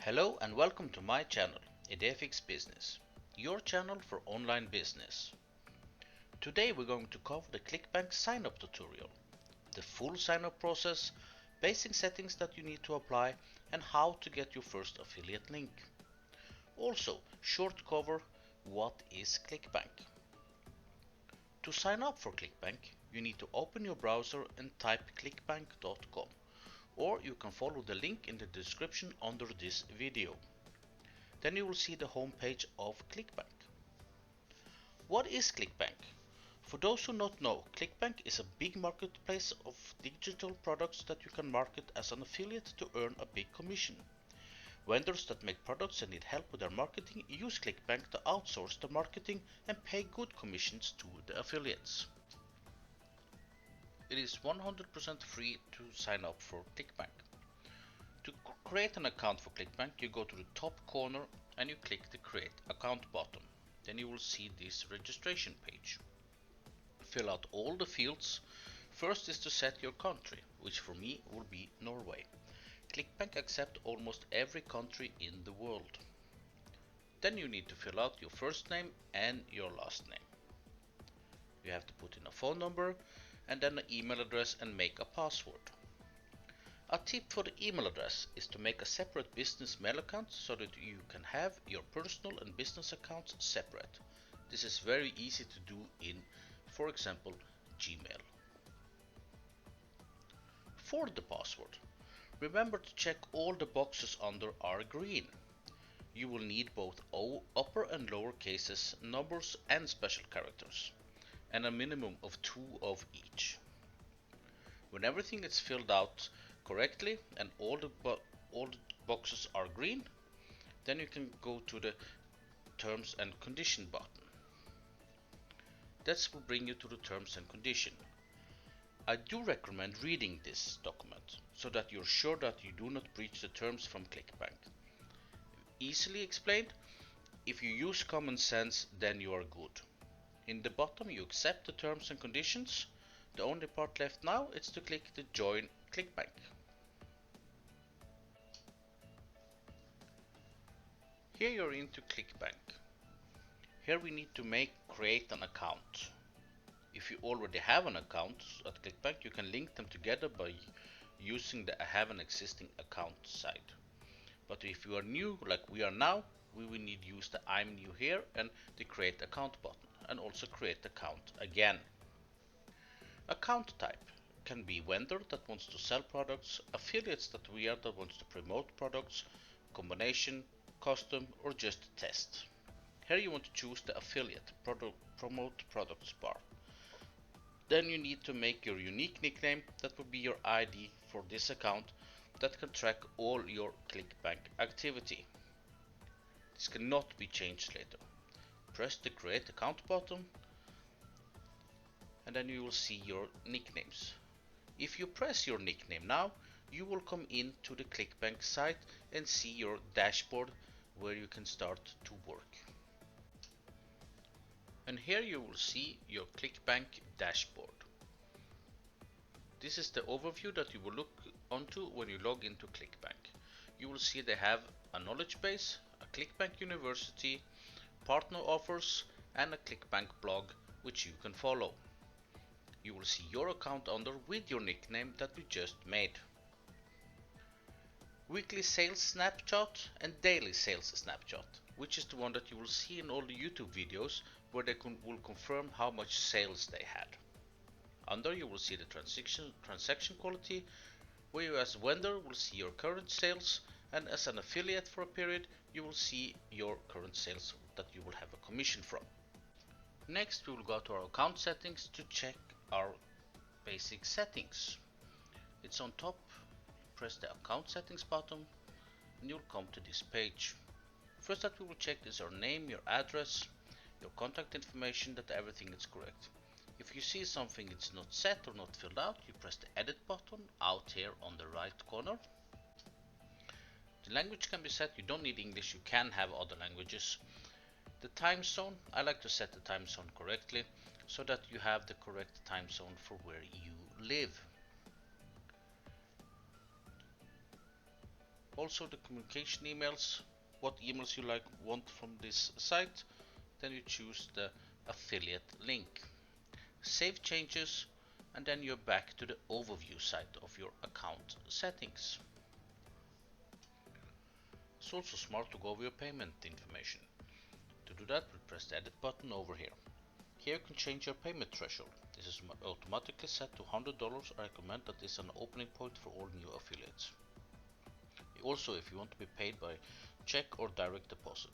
Hello and welcome to my channel, Idefix Business, your channel for online business. Today we're going to cover the Clickbank sign-up tutorial, the full sign-up process, basic settings that you need to apply, and how to get your first affiliate link. Also, short cover, what is Clickbank? To sign up for Clickbank, you need to open your browser and type clickbank.com, or you can follow the link in the description under this video. Then you will see the home page of Clickbank. What is Clickbank? For those who not know, Clickbank is a big marketplace of digital products that you can market as an affiliate to earn a big commission. Vendors that make products and need help with their marketing use Clickbank to outsource the marketing and pay good commissions to the affiliates. It is 100% free to sign up for Clickbank. To create an account for Clickbank, you go to the top corner and you click the Create Account button. Then you will see this registration page. Fill out all the fields. First is to set your country, which for me will be Norway. Clickbank accepts almost every country in the world. Then you need to fill out your first name and your last name. You have to put in a phone number and then an email address and make a password. A tip for the email address is to make a separate business mail account so that you can have your personal and business accounts separate. This is very easy to do in, for example, Gmail. For the password, remember to check all the boxes under are green. You will need both upper and lower cases, numbers and special characters, and a minimum of 2 of each. When everything is filled out correctly and all the boxes are green, then you can go to the terms and condition button. That will bring you to the terms and condition. I do recommend reading this document so that you're sure that you do not breach the terms from Clickbank. Easily explained, if you use common sense, then you are good. In the bottom you accept the terms and conditions. The only part left now is to click the Join Clickbank. Here you're into Clickbank. Here we need to create an account. If you already have an account at Clickbank, you can link them together by using the I have an existing account side. But if you are new like we are now, we will need to use the I'm new here and the create account button, and also create account again. Account type can be vendor that wants to sell products, affiliates that we are that wants to promote products, combination, custom, or just test. Here you want to choose the affiliate promote products bar. Then you need to make your unique nickname that will be your ID for this account that can track all your Clickbank activity. This cannot be changed later. Press the create account button and then you will see your nicknames. If you press your nickname now, you will come into the Clickbank site and see your dashboard where you can start to work. And here you will see your Clickbank dashboard. This is the overview that you will look onto when you log into Clickbank. You will see they have a knowledge base, a Clickbank University, partner offers, and a Clickbank blog which you can follow. You will see your account under with your nickname that we just made. Weekly sales snapshot and daily sales snapshot, which is the one that you will see in all the YouTube videos where they will confirm how much sales they had. Under you will see the transaction quality, where you as a vendor will see your current sales, and as an affiliate for a period you will see your current sales that you will have a commission from. Next we will go to our account settings to check our basic settings. It's on top. Press the account settings button and you'll come to this page. First that we will check is your name, your address, your contact information, that everything is correct. If you see something it's not set or not filled out, you press the edit button out here on the right corner. The language can be set, you don't need English, you can have other languages. The time zone, I like to set the time zone correctly so that you have the correct time zone for where you live. also the communication emails, what emails you want from this site. Then you choose the affiliate link, save changes, and then you're back to the overview side of your account settings. It's also smart to go over your payment information. To do that, we press the edit button over here. Here you can change your payment threshold. This is automatically set to $100. I recommend that this is an opening point for all new affiliates. Also, if you want to be paid by check or direct deposit.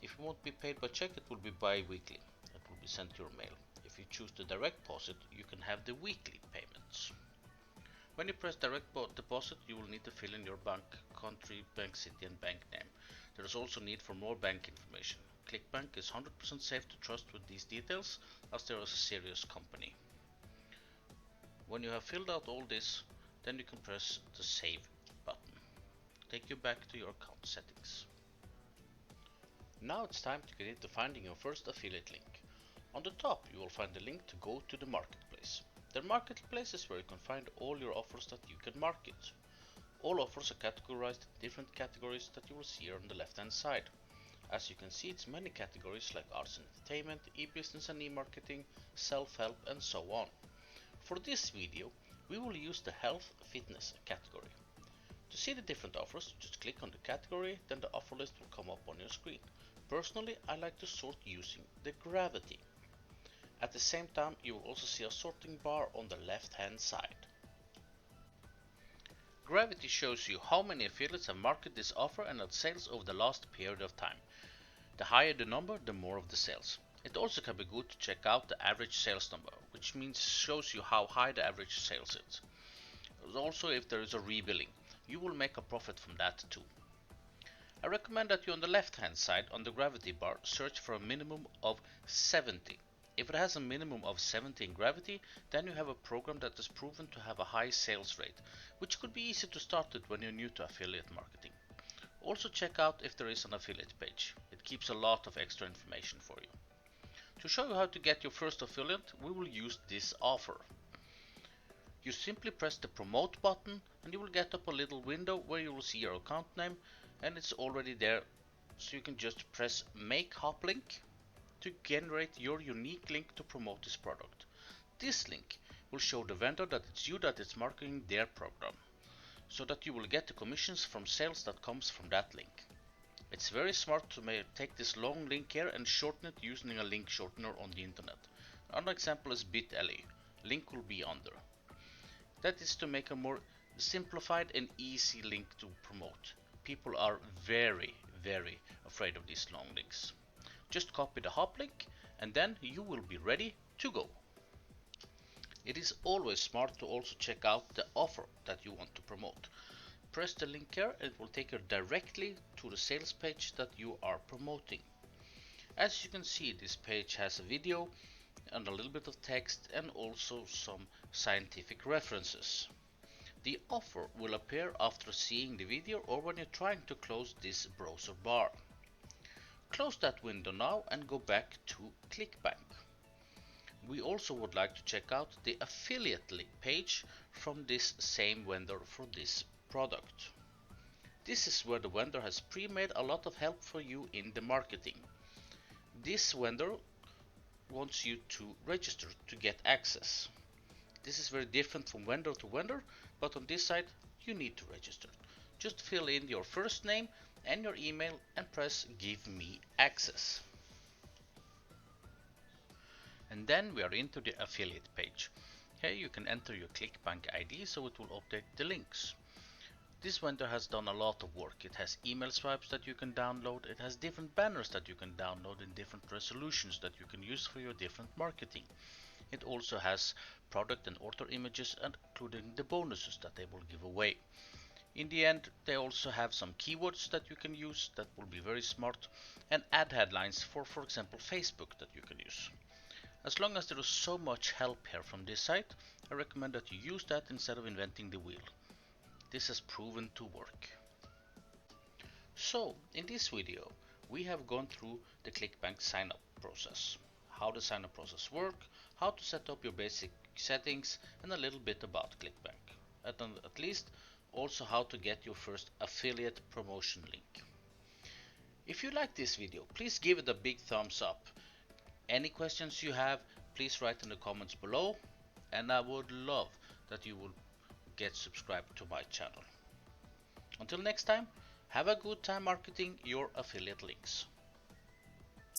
If you won't be paid by check, it will be bi-weekly. It will be sent to your mail. If you choose the direct deposit, you can have the weekly payments. When you press direct deposit, you will need to fill in your bank country, bank city, and bank name. There is also need for more bank information. Clickbank is 100% safe to trust with these details, as they are a serious company. When you have filled out all this, then you can press the save button. Take you back to your account settings. Now it's time to get into finding your first affiliate link. On the top you will find the link to go to the marketplace. The marketplace is where you can find all your offers that you can market. All offers are categorized in different categories that you will see here on the left hand side. As you can see, it's many categories like arts and entertainment, e-business and e-marketing, self-help, and so on. For this video we will use the health fitness category. To see the different offers, just click on the category, then the offer list will come up on your screen. Personally, I like to sort using the gravity. At the same time, you will also see a sorting bar on the left hand side. Gravity shows you how many affiliates have marketed this offer and had sales over the last period of time. The higher the number, the more of the sales. It also can be good to check out the average sales number, which means shows you how high the average sales is. Also, if there is a rebilling, you will make a profit from that too. I recommend that you on the left hand side on the gravity bar search for a minimum of 70. If it has a minimum of 70 in gravity, then you have a program that is proven to have a high sales rate, which could be easy to start with when you're new to affiliate marketing. Also check out if there is an affiliate page. It keeps a lot of extra information for you. To show you how to get your first affiliate, we will use this offer. You simply press the promote button and you will get up a little window where you will see your account name, and it's already there, so you can just press make hop link to generate your unique link to promote this product. This link will show the vendor that it's you that is marketing their program, so that you will get the commissions from sales that comes from that link. It's very smart to take this long link here and shorten it using a link shortener on the internet. Another example is bit.ly. Link will be under. That is to make a more simplified and easy link to promote. People are very afraid of these long links. Just copy the hop link and then you will be ready to go. It is always smart to also check out the offer that you want to promote. Press the link here and it will take you directly to the sales page that you are promoting. As you can see, this page has a video and a little bit of text and also some scientific references. The offer will appear after seeing the video or when you're trying to close this browser bar. Close that window now and go back to Clickbank. We also would like to check out the affiliate link page from this same vendor for this product. This is where the vendor has pre-made a lot of help for you in the marketing. This vendor wants you to register to get access. This is very different from vendor to vendor, but on this side you need to register. Just fill in your first name and your email and press give me access. And then we are into the affiliate page. Here you can enter your Clickbank ID so it will update the links. This vendor has done a lot of work. It has email swipes that you can download, it has different banners that you can download in different resolutions that you can use for your different marketing. It also has product and author images, including the bonuses that they will give away. In the end, they also have some keywords that you can use that will be very smart, and ad headlines for example Facebook that you can use. As long as there is so much help here from this site, I recommend that you use that instead of inventing the wheel. This has proven to work. So, in this video, we have gone through the Clickbank sign-up process, how the sign-up process works, how to set up your basic settings, and a little bit about Clickbank. At least Also how to get your first affiliate promotion link. If you like this video, please give it a big thumbs up. Any questions you have, please write in the comments below, and I would love that you will get subscribed to my channel. Until next time, have a good time marketing your affiliate links.